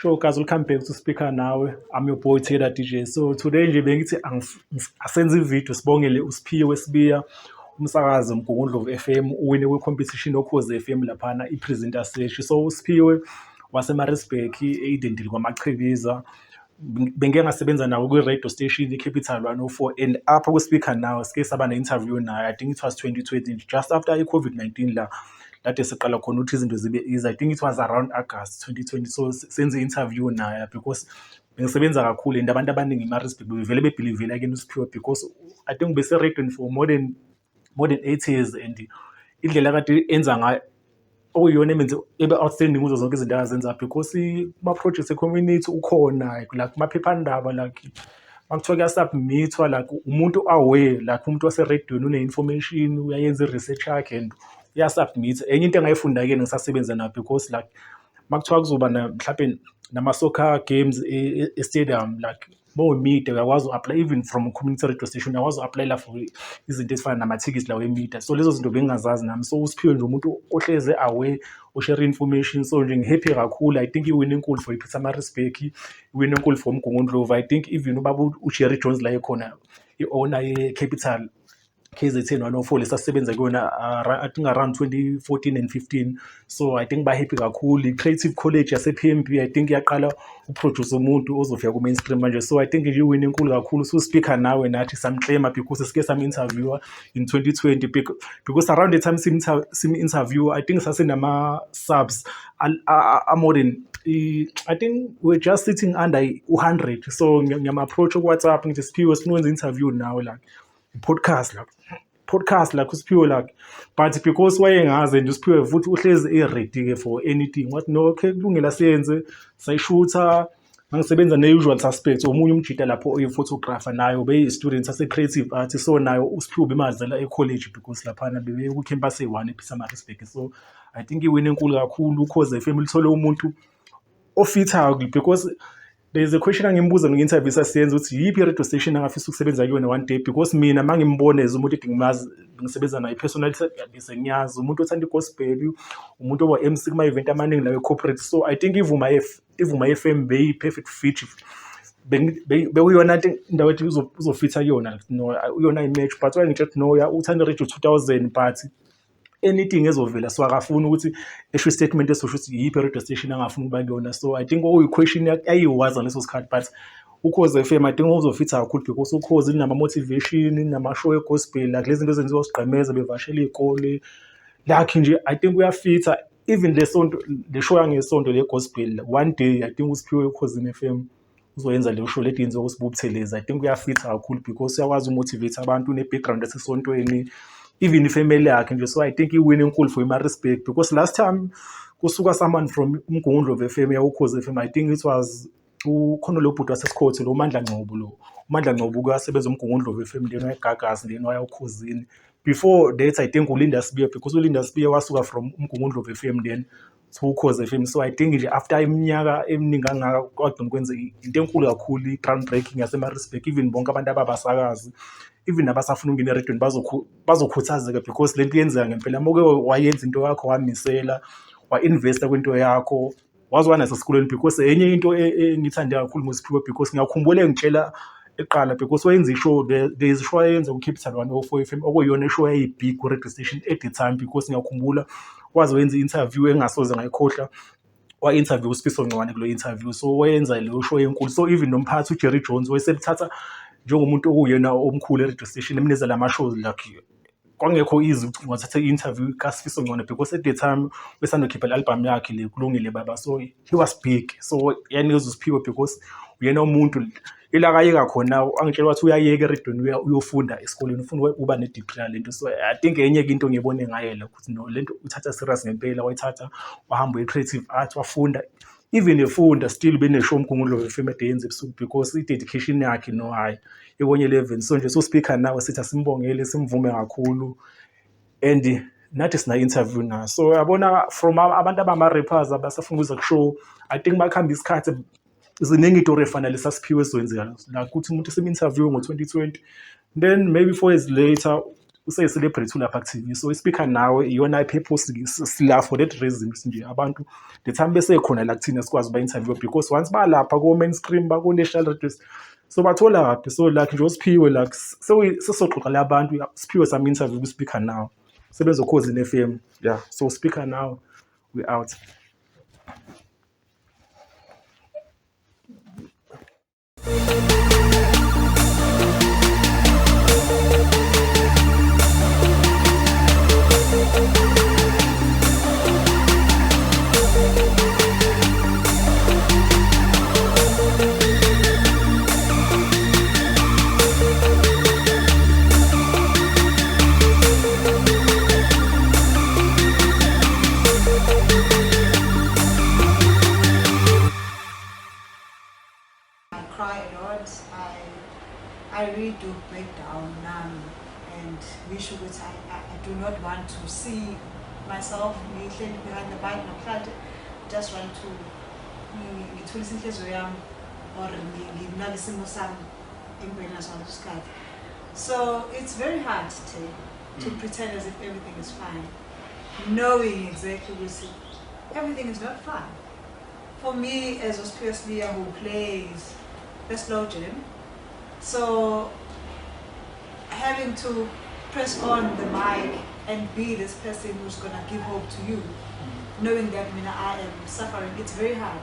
Sure, guys, welcome back to Speaker Nawe. I'm your boy Taylor DJ. So today nje bengithi asenze ivideo sibongele uSiphiwe Sibiya umsakazi Mgungundlovu FM uwine kwe-competition Ukhozi FM laphana i-presenter search. So uSiphiwe waseMaritzburg e-Idendile kwaMachibiza bengike ngasebenza nawo kwi-radio station i-Capital 104 and apha ku-Speaker Nawe sike saba ne-interview naye. I think it was 2020 just after i-COVID-19 la lade siqala khona ukuthi izinto zibe easy. I think it was around August 2020. So senze interview naye because bengisebenza kakhulu and abantu abaningi eMaritzburg bevele bebelievele kuyena uSiphiwe because I think bese radio for more than 8 years and indlela kade enza ngayo okuyiyona emenze ebe outstanding kuzo zonke izinto akazenza because ama-projects e-community ukhona like kumaphephandaba like makuthiwa kuyasubmithwa like umuntu aware like umuntu waserediweni une-information uyayenza i-research yakhe and uyasubmit. Enye into engayifunda-ke ngisasebenza nayo because like makuthiwa kuzoba mhlawumbe nama-soccer games e-stadium like mawumide uyakwazi u-apply even from community radio station uyakwazi u-applyela for izinto ezifana namathikithi lawo emida. So lezo zinto bengingazazi nami. So uSiphiwe nje umuntu ohleze aware oshare information. So nje ngi-happy kakhulu. I think iwini enkulu for iPietermaritzburg, iwini enkulu for uMgungundlovu. I think even ubaba uJerry Jones la ekhona i-owner ye-Capital KZN 104 lesasebenza kuyona I think around 2014 and 15. So I think ba-happy kakhulu. I-Creative College yase-PMB I think yaqala uproduce umuntu ozofika ku-mainstream manje. So I think nje iwini enkulu kakhulu. So Speaker Nawe nathi samclaima because sike sam-interviewer in 2020 because around the time sim-interview I think sasinama-subs more than I think we're just sitting under 100. So ngiyama-approach ku-WhatsApp ngithi Siphiwe sifuna ukwenza interview nawe like podcast like uSiphiwe like but because wayengazi nje uSiphiwe futhi uhlezi e-ready-ke for anything wathi no okay kulungela siyenze sayishutha. Ngisebenza ne-usual suspects omunye umjita lapho oyi-photographer nayo beyi-student ase-creative art. So nayo uSiphiwe bemazela e-college because laphana bebe ku-campus e-1 ePietermaritzburg. So I think iwini enkulu kakhulu Ukhozi FM lithole umuntu ofithayo because there is a question angimbuza ngi-interview sasiyenza ukuthi yiphi i-radio station angafisa ukusebenza kuyona one day because mina mangimboneza umuntu edingimazi ngisebenza naye personally bese ngiyazi umuntu othanda i-gospel umuntu oba-MC kuma-event amaningi lawo e-corporate. So I think ivuma FM beyi-perfect fit bekuyona indawo ethi uzofitha kuyona no uyona i-match but wangitsho no uthanda i-radio 2000 but anything ezovela so akafuni ukuthi esho statement esosho ukuthi yiphi radio station angafuni ukuba kuyona. So I think okuyi-question ayiwaza leso sikhathi but Ukhozi FM I think uzofitha kakhulu because Ukhozi linama-motivation nama-show e-gospel like lezi zinto ezenziwa sigqemeza bevashela iy'kole like nje I think uyafitha even le show yangesonto le-gospel one day I think uSiphiwe Ukhozi FM uzoyenza leyo show leti yenziwa kuSibubuthelezi. I think uyafitha kakhulu because uyakwazi umotivate abantu une-background yasesontweni even ifamily yakhe nje. So I think iwini enkulu for iMaritzburg because last time kusuka someone from uMgungundlovu FM Ukhozi FM I think it was ukhona lo bhuti waseSikhothe lo uMandla Ngcobo lo uMandla Ngcobo uyasebenza uMgungundlovu FM then wayegagasi then waya uKhosini. Before that I think uLinda Sibiya because uLinda Sibiya wasuka from uMgungundlovu FM then to Ukhozi FM. So I think nje after iminyaka eminingi kangaka kwaduma kwenza into enkulu kakhulu i-groundbreaking yaseMaritzburg even bonke abantu ababasakazi even abasafuna ukungena eredweni bazokhuthazeka because lento yenzeka ngempela moke wayenza into yakho wamisela wa-investa kwinto yakho wazwana esikoleni because enye into engithande kakhulu ngoSiphiwe because ngiyakhumbula engitshela eqala because wayenza ishow there is show ayenza ku-Capital 104 FM okuyiyona ishow eyayibig ku-radio station at the time because ngiyakhumbula waze wenza i-interview engasoze ngayikhohlwa wa-interview uSifiso Ncwane kulo interview. So wayenza leyo show enkulu so even nomphathi uJerry Jones wayeselithatha njengomuntu okuyena omkhulu e-radio station emnikeza lama-shows like kwangekho easy ukuthi ungathatha i-interview kaSifiso Ncwane because at the time besanokhipha i-album yakhe le Kulungile Baba. So he was big so yanikeza uSiphiwe because uyena umuntu ilakayeka khona angitshela wathi uyayeka eredweni uyofunda esikoleni ufuna ukuba ne-degree lento. So I think enye into ngiyibone ngaye la ukuthi no lento uthatha serious ngempela wayithatha wahamba e-creative art wafunda even efunda still beneshow uMgungundlovu FM eyenza ebusuku because i-dedication yakhe no hayi ikonye 11. So nje Speaker Nawe sithi asimbongele simvume kakhulu and nathi sina interview na. So yabona from abantu abama-rappers abasafuna ukuza kushow I think bakuhamba isikhathi ziningi itori efana lesaSiphiwe ezenzeka la ukuthi umuntu sim-interview ngo-2020 then maybe 4 years later useye-celebrate ulapha ku-TV. So i-Speaker Now iyona i-purpose sila for that reason ukuthi nje abantu the time besekhona la kuthina sikwazi uba-interview because once balapha ko-mainstream baku-national radios so batholaphi. So like nje uSiphiwe like sesoxoxa la bantu Siphiwe sam-interview ku-Speaker Now sebenza uKhosini FM. Yeah, so Speaker Now we out. Cry a lot. I really do break down and wish that I do not want to see myself behind the mic. I just want to ngithulisa inhliziyo yami or nginake isimo sami empilweni naso isikhathi. So it's very hard to pretend as if everything is fine, knowing exactly everything is not fine. For me, as Usphiwe Sibiya who plays the slow jam, so having to press on the mic and be this person who's gonna give hope to you, knowing that I am suffering, it's very hard.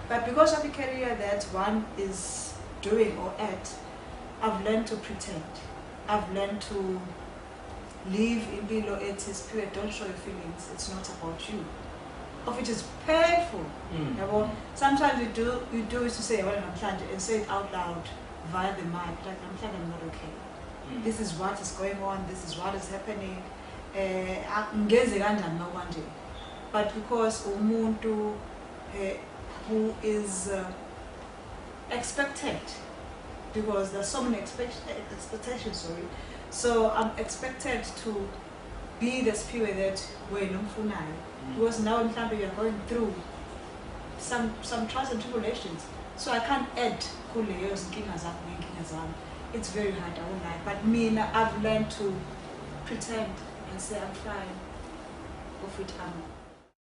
But because of the career that one is doing or at, I've learned to pretend. I've learned to live in below it is pure, don't show your feelings, it's not about you. Of which is painful. Sometimes you do it to say, well, and say it out loud via the mic, like I'm not okay. This is what is going on, this is what is happening. But because umuntu who is expected, because there's so many expectations, sorry. So I'm expected to be the Siphiwe that we're not. Because now in Mhlambe you're going through some trials and tribulations. So I can't add kuleyo zinkinga zami. It's very hard, I won't lie. But I've learned to pretend and say I'm fine, of which I'm